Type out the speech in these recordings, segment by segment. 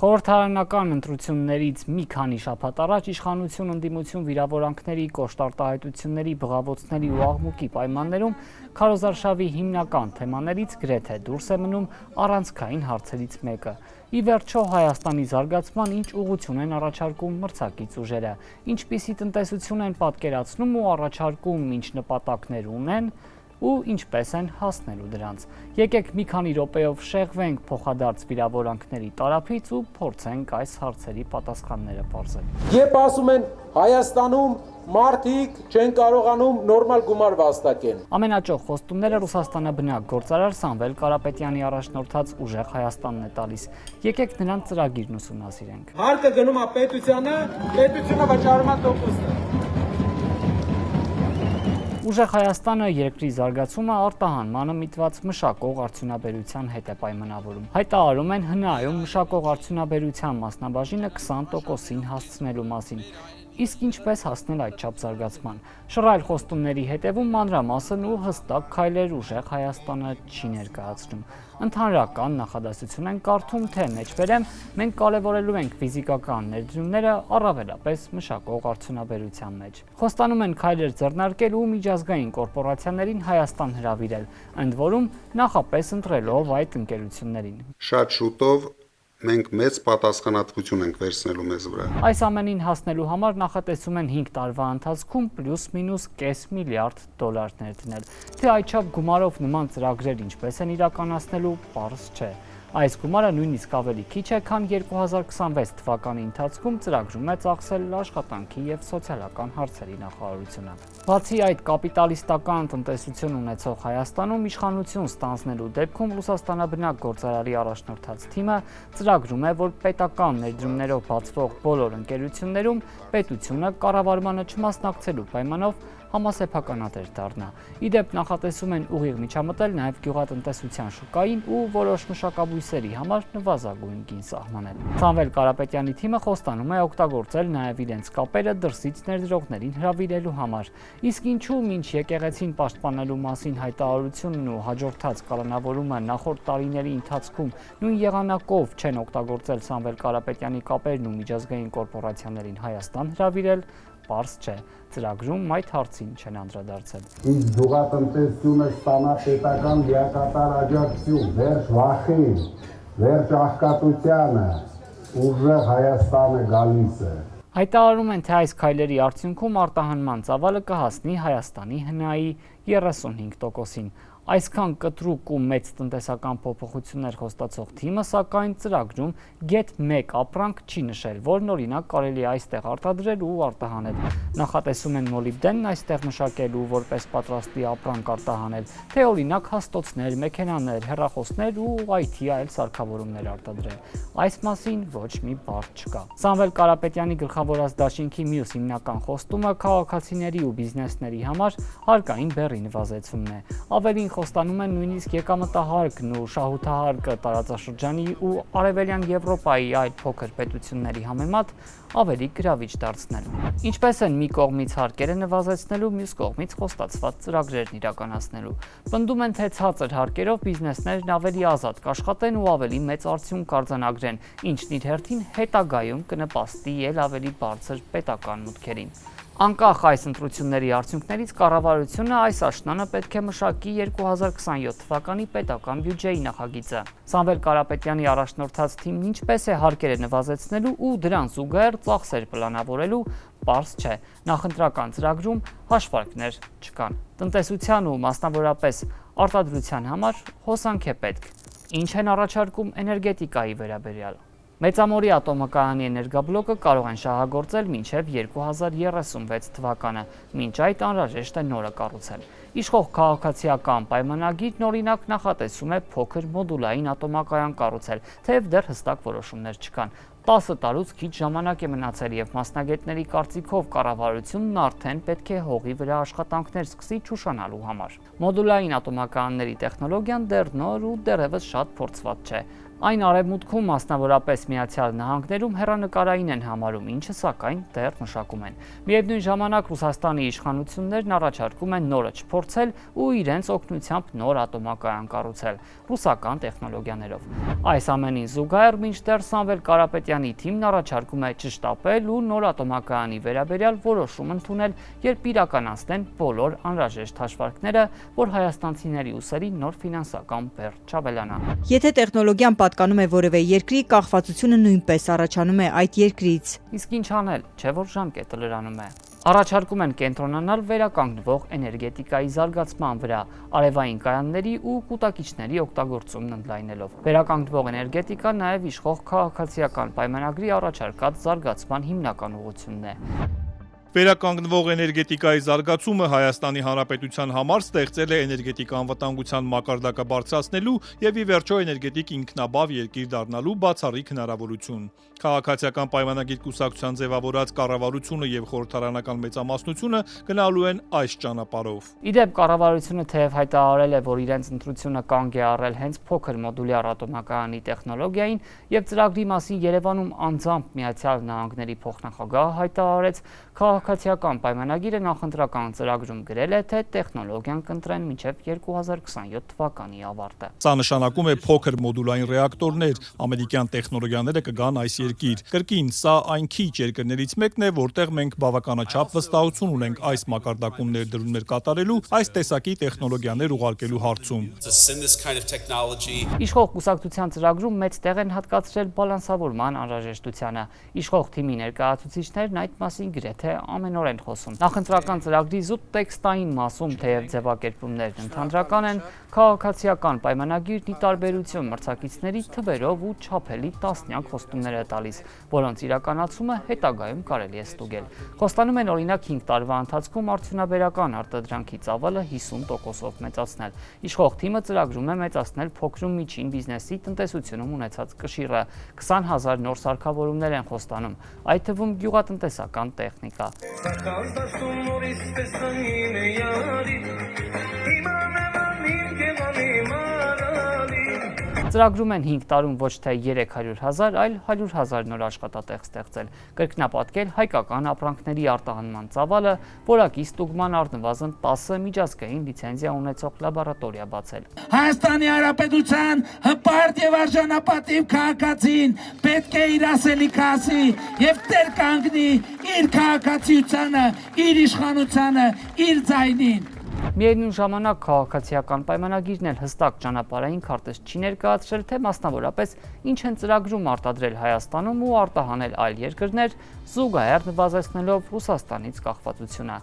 Խորհրդարանական ընտրություններից մի քանի շաբաթ առաջ իշխանություն ընդդիմություն վիրավորանքների, կոշտ արտահայտությունների, բղավոցների ու աղմուկի պայմաններում քարոզարշավի հիմնական թեմաներից գրեթե դուրս է մնում առանցքային հարցերից մեկը։ Ի վերջո Հայաստանի զարգացման ինչ ուղղություն են առաջարկում մրցակից ուժերը, ինչպիսի տնտեսություն են պատկերացնում ու առաջարկում, ինչ նպատակներ ունեն ու ինչպես են հասնելու դրանց։ Եկեք մի քանի րոպեով շեղվենք փոխադարձ վիրավորանքների տարափից ու փորձենք այս հարցերի պատասխանները պարզել։ Երբ ասում են Հայաստանում մարդիկ չեն կարողանում նորմալ գումար վաստակեն։ Ամենաճոխ խոստումները Ռուսաստանաբնակ գործարար Սամվել Կարապետյանի առաջնորդած ուժեղ Հայաստանն է տալիս։ Եկեք նրանց ծրագիրն ուսումնասիրենք։ Հարկը գնում է պետությանը վճարում է տոկոսը։ Ուժեղ Հայաստանը երկրի զարգացումը արտահանմանը միտված մշակող արդյունաբերության հետ է պայմանավորում։ Հայտարարում են ՀՆԱ-ում մշակող արդյունաբերության մասնաբաժինը 20%-ին հասցնելու մասին։ Իսկ ինչպես հասնել այդչափ զարգացման։ Շռայլ խոստումների հետևում մանրամասն ու հստակ քայլեր ուժեղ Հայաստանը չի ներկայացնում։ Ընդհանրական նախադասություն են կարդում, թե մեջբերեմ մենք կարևորելու ենք ֆիզիկական ներդրումները առավելապես մշակող արդյունաբերության մեջ։ Խոստանում են քայլեր ձեռնարկել ու միջազգային կորպորացիաներին Հայաստան հրավիրել, ընդ որում նախապես ընտրելով այդ ընկերություններին։ Շատ շուտով մենք մեծ պատասխանատվություն ենք վերցնելու մեզ վրա։ Այս ամենին հասնելու համար նախատեսում են 5 տարվա ընթացքում պլյուս-մինուս կես միլիարդ դոլար ներդնել։ Թե այդչափ գումարով նման ծրագրեր ինչպես են իրականացնելու, պարզ չէ։ Այս գումարը նույնիսկ ավելի քիչ է, քան 2026 թվականի ընթացքում ծրագրում է ծախսել աշխատանքի և սոցիալական հարցերի նախարարությունը։ Բացի այդ, կապիտալիստական տնտեսություն ունեցող Հայաստանում իշխանություն ստանձնելու դեպքում Ռուսաստանաբնակ գործարարի առաջնորդած թիմը ծրագրում է, որ պետական ներդրումներով բացվող բոլոր ընկերություններում պետությունը կառավարմանը չմասնակցելու պայմանով համասեփականատեր դառնա։ Իդեպ նախատեսում են ուղիղ միջամտել նաև գյուղատնտեսության շուկային ու որոշ մշակաբույսերի համար նվազագույն գին սահմանել։ Սամվել Կարապետյանի թիմը խոստանում է օգտագործել նաև իրենց կապերը դրսից ներդրողներին հրավիրելու համար։ Իսկ ինչու մինչ եկեղեցին պաշտպանելու մասին հայտարարությունն ու հաջորդած կալանավորումը նախորդ տարիների ընթացքում նույն եղանակով չեն օգտագործել Սամվել Կարապետյանի կապերն ու միջազգային կորպորացիաներին Հայաստան հրավիրել, պարզ չէ։ Ծրագրում այդ հարցին չեն անդրադարձել։ Իսկ գյուղատնտեսությունը ստանա պետական լիակատար աջակցություն, վերջ վախին, վերջ աղքատությանը, ուժեղ Հայաստանը գալիս է։ Հայտարարում են, թե այս քայլերի արդյունքում արտահանման ծավալը կհասնի Հայաստանի ՀՆԱ-ի 35%-ին։ Այսքան կտրուկ ու մեծ տնտեսական փոփոխություններ խոստացող թիմը, սակայն ծրագրում գեթ 1 ապրանք չի նշել, որն օրինակ կարելի է այստեղ արտադրել ու արտահանել։ Նախատեսում են մոլիբդենն այստեղ մշակել ու որպես պատրաստի ապրանք արտահանել, թե օրինակ հաստոցներ, մեքենաներ, հեռախոսներ ու IT այլ սարքավորումներ արտադրել։ Այս մասին ոչ մի բառ չկա։ Սամվել Կարապետյանի գլխավորած դաշինքի մյուս հիմնական խոստումը քաղաքացիների ու բիզնեսների համար հարկային բեռի նվազեցումն է։ Ավելին խոստանում են նույնիսկ եկամտահարկն ու շահութահարկը տարածաշրջանի ու արևելյան Եվրոպայի այլ փոքր պետությունների համեմատ ավելի գրավիչ դարձնել։ Ինչպես են մի կողմից հարկերը նվազեցնելու, մյուս կողմից խոստացված ծրագրերն իրականացնելու։ Պնդում են, թե ցածր հարկերով բիզնեսներն ավելի ազատ կաշխատեն ու ավելի մեծ արդյունք կարձանագրեն, ինչն իր հերթին հետագայում կնպաստի ել ավելի բարձր պետական մուտքերին։ Անկախ այս ընտրությունների արդյունքներից կառավարությունը այս աշնանը պետք է մշակի 2027 թվականի պետական բյուջեի նախագիծը։ Սամվել Կարապետյանի առաջնորդած թիմն ինչպես է հարկերը նվազեցնելու ու դրան զուգահեռ ծախսեր պլանավորելու, պարզ չէ։ Նախընտրական ծրագրում հաշվարկներ չկան։ Տնտեսության ու մասնավորապես արտադրության համար հոսանք է պետք։ Ինչ են առաջարկում էներգետիկայի վերաբերյալ։ Մեծամորի ատոմակայանի էներգաբլոկը կարող են շահագործել մինչև 2036 թվականը, մինչ այդ անհրաժեշտ է նորը կառուցել։ Իշխող քաղաքացիական պայմանագիրն օրինակ նախատեսում է փոքր մոդուլային ատոմակայան կառուցել, թեև դեռ հստակ որոշումներ չկան։ 10 տարուց քիչ ժամանակ է մնացել և մասնագետների կարծիքով կառավարությունն արդեն պետք է հողի վրա աշխատանքներ սկսի չուշանալու համար։ Մոդուլային ատոմակայանների տեխնոլոգիան դեռ նոր ու դեռևս շատ փորձված չէ։ Այն արևմուտքում, մասնավորապես Միացյալ Նահանգներում հեռանկարային են համարում, ինչը սակայն դեռ մշակում են։ Միևնույն ժամանակ Ռուսաստանի իշխանություններն առաջարկում են նորը չփորձել ու իրենց օգնությամբ նոր ատոմակայան կառուցել ռուսական տեխնոլոգիաներով։ Այս ամենին զուգահեռ մինչդեռ Սամվել Կարապետյանի թիմն առաջարկում է չշտապել ու նոր ատոմակայանի վերաբերյալ որոշում ընդունել, երբ իրականացնեն բոլոր անհրաժեշտ հաշվարկները, որ հայաստանցիների ուսերի նոր ֆինանսական բեռ չավելանա։ Եթե տեխնոլոգիան պատկանում է որևէ երկրի, կախվածությունը նույնպես առաջանում է այդ երկրից։ Իսկ ինչ անել, չէ՞ որ ժամկետը լրանում է։ Առաջարկում են կենտրոնանալ վերականգնվող էներգետիկայի զարգացման վրա, արևային կայանների ու կուտակիչների օգտագործումն ընդլայնելով։ Վերականգնվող էներգետիկան նաև իշխող քաղաքացիական պայմանագրի առաջարկած զարգացման հիմնական ուղղությունն է։ Վերականգնվող էներգետիկայի զարգացումը Հայաստանի Հանրապետության համար ստեղծել է էներգետիկա անվտանգության մակարդակը բարձրացնելու եւ ի վերջո էներգետիկ ինքնաբավ երկիր դառնալու բացառիկ հնարավորություն։ Քաղաքացիական պայմանագիր կուսակցության ձևավորած կառավարությունը եւ խորհրդարանական մեծամասնությունը գնալու են այս ճանապարհով։ Իդեպ կառավարությունը թեև հայտարարել է, որ իրենց ընտրությունը կանգ է առել հենց փոքր մոդուլյար ատոմակայանի տեխնոլոգիային եւ ծրագրի մասին Երևանում անձամբ Միացյալ Նահանգների փոխնախագահը հայտարարեց, քաղաքացիական պայմանագիրը նախընտրական ծրագրում գրել է, թե տեխնոլոգիան կընտրեն մինչև 2027 թվականի ավարտը։ Սա նշանակում է փոքր մոդուլային ռեակտորներ, ամերիկյան տեխնոլոգիաները կգան այս երկիր։ Կրկին, սա այն քիչ երկրներից մեկն է, որտեղ մենք բավականաչափ վստահություն ունենք այս մակարդակում ներդրումներ կատարելու, այս տեսակի տեխնոլոգիաներ ուղարկելու հարցում։ Իշխող կուսակցության ծրագրում մեծ տեղ են հատկացրել բալանսավորման անհրաժեշտությանը։ Իշխող թիմի ներկայացուցիչներն այդ մասին գրեթե ամենօր են խոսում։ Նախընտրական ծրագրի զուտ տեքստային մասում թեև ձևակերպումներն ընդհանրական են, քաղաքացիական պայմանագիրն ի տարբերություն մրցակիցների թվերով ու չափելի տասնյակ խոստումներ է տալիս, որոնց իրականացումը հետագայում կարելի է ստուգել։ Խոստանում են օրինակ 5 տարվա ընթացքում արդյունաբերական արտադրանքի ծավալը 50%-ով մեծացնել։ Իշխող թիմը ծրագրում է մեծացնել փոքր ու միջին բիզնեսի տնտեսությունում ունեցած կշիռը։ 20,000 նոր սարքավորումներ են խոստանում, այդ թվում գյուղատնտեսական տեխնիկա։ Ծրագրում են 5 տարում ոչ թե 300,000, այլ 100,000 նոր աշխատատեղ ստեղծել, կրկնապատկել հայկական ապրանքների արտահանման ծավալը, որակի ստուգման առնվազն 10 միջազգային լիցենզիա ունեցող լաբորատորիա բացել։ Հայաստանի Հանրապետության հպարտ եւ արժանապատիվ քաղաքացին պետք է իր ասելիքը ասի եւ տեր կանգնի իր քաղաքացիությանը, իր իշխանությանը, իր ձայնին։ Միևնույն ժամանակ քաղաքացիական պայմանագիրն էլ հստակ ճանապարհային քարտեզ չի ներկայացրել, թե մասնավորապես ինչ են ծրագրում արտադրել Հայաստանում ու արտահանել այլ երկրներ, զուգահեռ նվազեցնելով Ռուսաստանից կախվածությունը։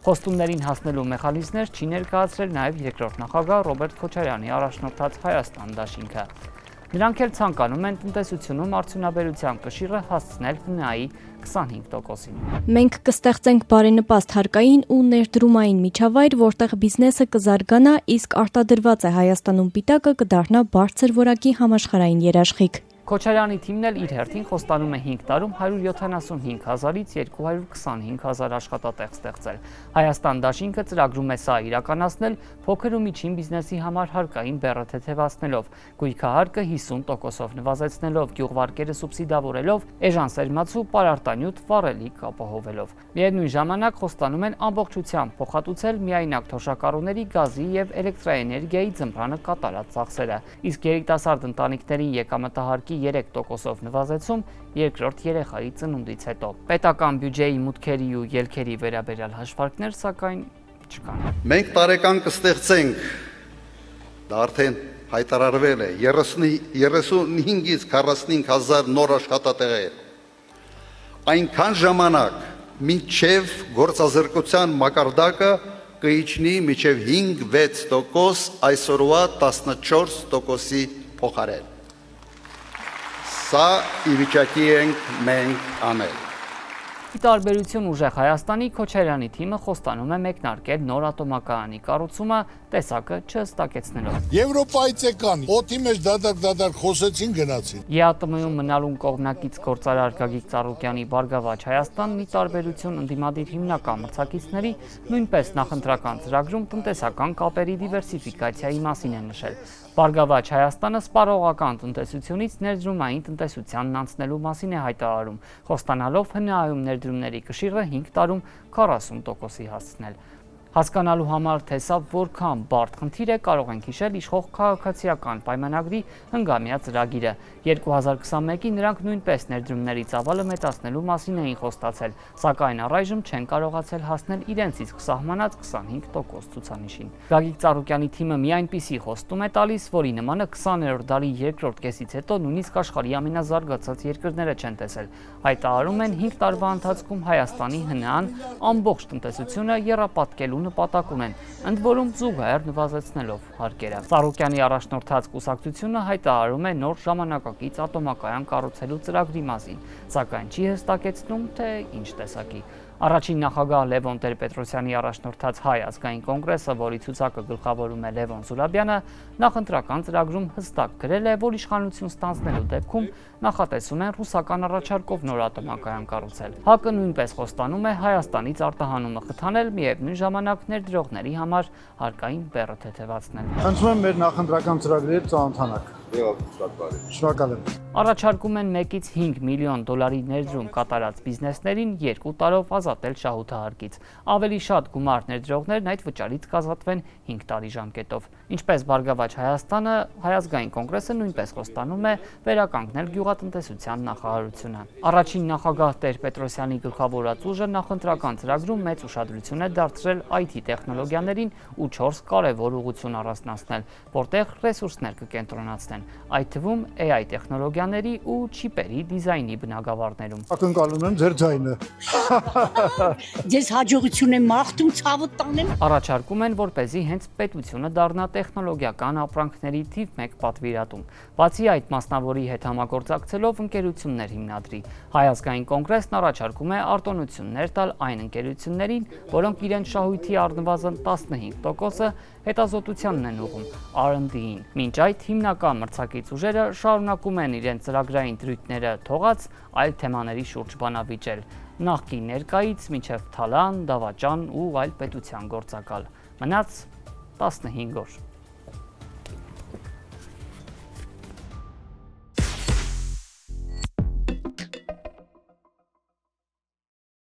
Խոստումներին հասնելու մեխանիզմներ չի ներկայացրել նաև երկրորդ նախագահ Ռոբերտ Քոչարյանի առաջնորդած Հայաստան դաշինքը։ Նրանք էլ ցանկանում են տնտեսությունում արդյունաբերության կշիռը հասցնել ՀՆԱ-ի 25%-ին։ Մենք կստեղծենք բարենպաստ հարկային ու ներդրումային միջավայր, որտեղ բիզնեսը կզարգանա, իսկ արտադրված է Հայաստանում պիտակը կդառնա բարձր որակի համաշխարհային երաշխիք։ Քոչարյանի թիմն էլ իր հերթին խոստանում է 5 տարում 175,000-ից 225,000 աշխատատեղ ստեղծել։ Հայաստան դաշինքը ծրագրում է սա իրականացնել փոքր ու միջին բիզնեսի համար հարկային բեռը թեթևացնելով, գույքահարկը 50%-ով նվազեցնելով, գյուղվարկերը սուբսիդավորելով, էժանսերմացու պարարտանյութ վառելիք ապահովելով։ Միևնույն ժամանակ խոստանում են ամբողջությամբ փոխհատուցել միայնակ թոշակառուների գազի եւ էլեկտրաէներգիայի ձմռանը կատարած ծախսերը, իսկ երիտասարդ ընտանիքներին եկամտահարկի 3%-ով նվազեցում երկրորդ երեխայի ծնունդից հետո։ Պետական բյուջեի մուտքերի ու ելքերի վերաբերյալ հաշվարկներ սակայն չկան։ Մենք տարեկան կստեղծենք, դա արդեն հայտարարվել է, 35-ից 45,000 նոր աշխատատեղեր։ Այնքան ժամանակ, մինչև գործազրկության մակարդակը կիջնի մինչև 5-6%, այսօրվա 14%-ի փոխարեն։ Սա ի վիճակի ենք մենք անել։ Ի տարբերություն ուժեղ Հայաստանի, Քոչարյանի թիմը խոստանում է մեկնարկել նոր ատոմակայանի կառուցումը տեսակը չհստակեցնելով։ Եվրոպայից եկան, օդի մեջ դադար խոսեցին գնացին։ ԵԱՏՄ-ում մնալուն կողմնակից գործարար Գագիկ Ծառուկյանի Բարգավաճ Հայաստանն ի տարբերություն ընդդիմադիր հիմնական մրցակիցների նույնպես նախընտրական ծրագրում տնտեսական կապերի դիվերսիֆիկացիայի մասին է նշել։ Բարգավաճ Հայաստանը սպառողական տնտեսությունից ներդրումային տնտեսությանն անցնելու մասին է հայտարարում, խոստանալով ՀՆԱ-ում ներդրումների կշիռը 5 տարում 40%-ի հասցնել։ Հասկանալու համար, թե սա որքան բարդ խնդիր է, կարող ենք հիշել իշխող քաղաքացիական պայմանագրի հնգամյա ծրագիրը։ 2021-ին նրանք նույնպես ներդրումների ծավալը մեծացնելու մասին էին խոստացել, սակայն առայժմ չեն կարողացել հասնել իրենց իսկ սահմանած 25% ցուցանիշին։ Գագիկ Ծառուկյանի թիմը մի այնպիսի խոստում է տալիս, որի նմանը 20-րդ դարի երկրորդ կեսից հետո նույնիսկ աշխարհի ամենազարգացած երկրները չեն տեսել։ Հայտարարում են 5 տարվա ընթացքում Հայաստանի ՀՆԱ-ն ամբողջ տնտեսությունը եռապատկելու նպատակ ունեն, ընդ որում զուգահեռ նվազեցնելով հարկերը։ Ծառուկյանի առաջնորդած կուսակցությունը հայտարարում է նոր ժամանակակից ատոմակայան կառուցելու ծրագրի մասին, սակայն չի հստակեցնում, թե ինչ տեսակի։ Առաջին նախագահ Լևոն Տեր-Պետրոսյանի առաջնորդած Հայ ազգային կոնգրեսը, որի ցուցակը գլխավորում է Լևոն Զուրաբյանը, նախընտրական ծրագրում հստակ գրել է, որ իշխանություն ստանձնելու դեպքում նախատեսում են ռուսական առաջարկով նոր ատոմակայան կառուցել։ ՀԱԿ-ը նույնպես խոստանում է Հայաստանից արտահանումը խթանել, միևնույն ժամանակ ներդրողների համար հարկային բեռը թեթևացնել։ Խնդրում եմ մեր նախընտրական ծրագրի հետ ծանոթանաք։ Շնորհակալ եմ։ Առաջարկում են 1-ից 5 միլիոն դոլարի ներդրում կատարած բիզնեսներին 2 տարով ազատել շահութահարկից։ Ավելի շատ գումար ներդրողներն այդ վճարից կազատվեն 5 տարի ժամկետով։ Ինչպես Բարգավաճ Հայաստանը, Հայ ազգային կոնգրեսը նույնպես խոստանում է վերականգնել գյուղատնտեսության նախարարությունը։ Առաջին նախագահ Տեր-Պետրոսյանի գլխավորած ուժը նախընտրական ծրագրում մեծ ուշադրություն է դարձրել IT տեխնոլոգիաներին ու 4 կարևոր ուղղություն առանձնացնել, որտեղ ռեսուրսներ կկենտրոնացնեն, այդ թվում AI տեխնոլոգիաների ու չիպերի դիզայնի բնագավառներում։ Ակնկալում եմ ձեր ձայնը։ Ձեզ հաջողություն եմ մաղթում, ցավը տանեմ։ Առաջարկում են, որպեսզի հենց պետությունը դառնա տեխնոլոգիական ապրանքների թիվ 1 պատվիրատուն։ Բացի այդ, մասնավորի հետ համագործակցելով ընկերություններ հիմնադրի։ Հայ ազգային կոնգրեսն առաջարկում է արտոնություններ տալ այն ընկերություններին, որոնք իրենց շահույթի առնվազն 15%-ը հետազոտությանն են ուղղում, R&D-ին։ Մինչ այդ հիմնական մրցակից ուժերը շարունակում են իրենց ծրագրային դրույթները թողած այլ թեմաների շուրջ բանավիճել, նախկին ներկայից մինչև թալան, դավաճան ու այլ պետության գործակալ։ Մնաց 15 օր։